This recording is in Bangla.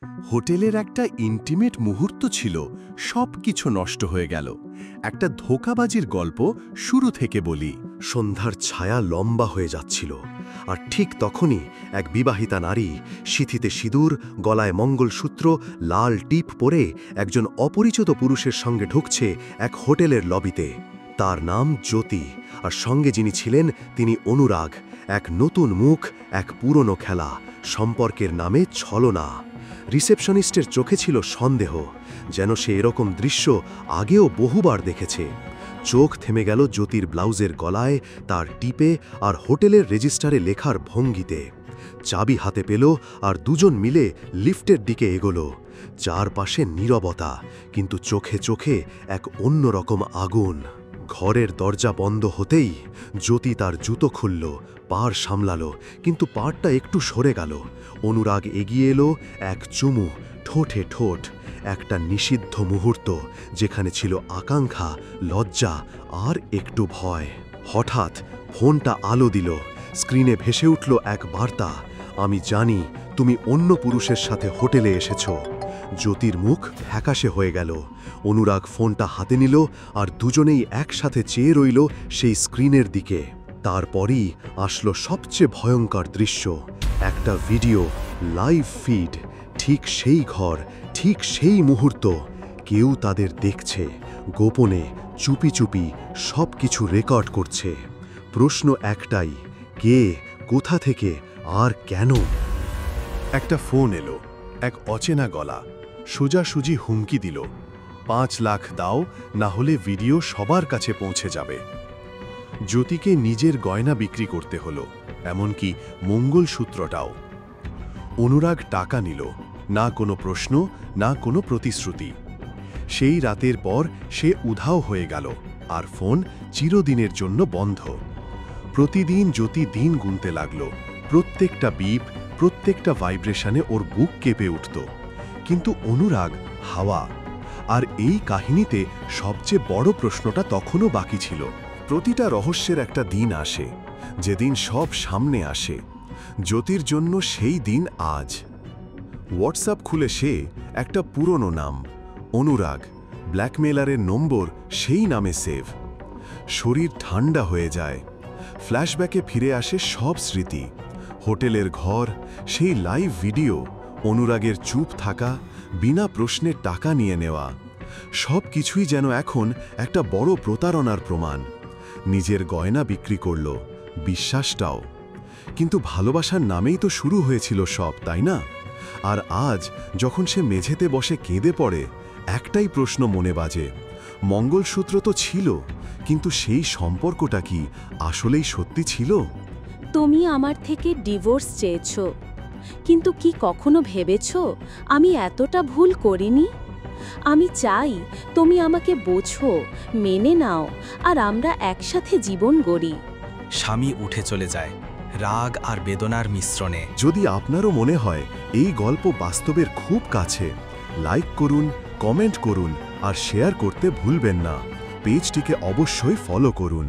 হোটেলের একটা ইন্টিমেট মুহূর্ত ছিল, সবকিছু নষ্ট হয়ে গেল। একটা ধোঁকাবাজির গল্প শুরু থেকে বলি। সন্ধ্যার ছায়া লম্বা হয়ে যাচ্ছিল, আর ঠিক তখনই এক বিবাহিতা নারী, সিঁথিতে সিঁদুর, গলায় মঙ্গলসূত্র, লাল টিপ পরে একজন অপরিচিত পুরুষের সঙ্গে ঢুকছে এক হোটেলের লবিতে। তার নাম জ্যোতি, আর সঙ্গে যিনি ছিলেন তিনি অনুরাগ। এক নতুন মুখ, এক পুরনো খেলা, সম্পর্কের নামে ছলনা। রিসেপশনিস্টের চোখে ছিল সন্দেহ, যেন সে এরকম দৃশ্য আগেও বহুবার দেখেছে। চোখ থেমে গেল জ্যোতির ব্লাউজের গলায়, তার টিপে আর হোটেলের রেজিস্টারে লেখার ভঙ্গিতে। চাবি হাতে পেল আর দুজন মিলে লিফটের দিকে এগোলো। চারপাশে নীরবতা, কিন্তু চোখে চোখে এক অন্যরকম আগুন। ঘরের দরজা বন্ধ হতেই জ্যোতি তার জুতো খুলল, পাড় সামলালো, কিন্তু পাড়টা একটু সরে গেল। অনুরাগ এগিয়ে এলো, এক চুমু, ঠোঁটে ঠোঁট। একটা নিষিদ্ধ মুহূর্ত, যেখানে ছিল আকাঙ্ক্ষা, লজ্জা আর একটু ভয়। হঠাৎ ফোনটা আলো দিল, স্ক্রিনে ভেসে উঠল এক বার্তা, আমি জানি তুমি অন্য পুরুষের সাথে হোটেলে এসেছ। জ্যোতির মুখ ফ্যাকাশে হয়ে গেল। অনুরাগ ফোনটা হাতে নিল, আর দুজনেই একসাথে চেয়ে রইল সেই স্ক্রিনের দিকে। তারপরই আসলো সবচেয়ে ভয়ঙ্কর দৃশ্য, একটা ভিডিও, লাইভ ফিড। ঠিক সেই ঘর, ঠিক সেই মুহূর্ত। কেউ তাদের দেখছে, গোপনে, চুপি চুপি সব কিছু রেকর্ড করছে। প্রশ্ন একটাই, কে, কোথা থেকে আর কেন? একটা ফোন এলো, এক অচেনা গলা সোজাসুজি হুমকি দিল, 5 লাখ দাও, না হলে ভিডিও সবার কাছে পৌঁছে যাবে। জ্যোতিকে নিজের গয়না বিক্রি করতে হলো, এমনকি মঙ্গলসূত্রটাও। অনুরাগ টাকা নিল, না কোনো প্রশ্ন, না কোনো প্রতিশ্রুতি। সেই রাতের পর সে উধাও হয়ে গেল, আর ফোন চিরদিনের জন্য বন্ধ। প্রতিদিন জ্যোতি দিন গুনতে লাগল, প্রত্যেকটা বিপ, প্রত্যেকটা ভাইব্রেশনে ওর বুক কেঁপে উঠত। কিন্তু অনুরাগ হাওয়া। আর এই কাহিনীতে সবচেয়ে বড় প্রশ্নটা তখনও বাকি ছিল। প্রতিটা রহস্যের একটা দিন আসে, যেদিন সব সামনে আসে। জ্যোতির জন্য সেই দিন আজ। হোয়াটসঅ্যাপ খুলে সে একটা পুরনো নাম, অনুরাগ, ব্ল্যাকমেলারের নম্বর সেই নামে সেভ। শরীর ঠান্ডা হয়ে যায়। ফ্ল্যাশব্যাকে ফিরে আসে সব স্মৃতি, হোটেলের ঘর, সেই লাইভ ভিডিও, অনুরাগের চুপ থাকা, বিনা প্রশ্নে টাকা নিয়ে নেওয়া। সব কিছুই যেন এখন একটা বড় প্রতারণার প্রমাণ। নিজের গয়না বিক্রি করল, বিশ্বাসটাও। কিন্তু ভালোবাসার নামেই তো শুরু হয়েছিল সব, তাই না? আর আজ যখন সে মেঝেতে বসে কেঁদে পড়ে, একটাই প্রশ্ন মনে বাজে, মঙ্গলসূত্র তো ছিল, কিন্তু সেই সম্পর্কটা কি আসলেই সত্যি ছিল? তুমি আমার থেকে ডিভোর্স চেয়েছ, কিন্তু কি কখনো ভেবেছ আমি এতটা ভুল করিনি? আমি চাই তুমি আমাকে বোঝো, মেনে নাও, আর আমরা একসাথে জীবন গড়ি। স্বামী উঠে চলে যায়, রাগ আর বেদনার মিশ্রণে। যদি আপনারও মনে হয় এই গল্প বাস্তবের খুব কাছে, লাইক করুন, কমেন্ট করুন, আর শেয়ার করতে ভুলবেন না। পেজটিকে অবশ্যই ফলো করুন।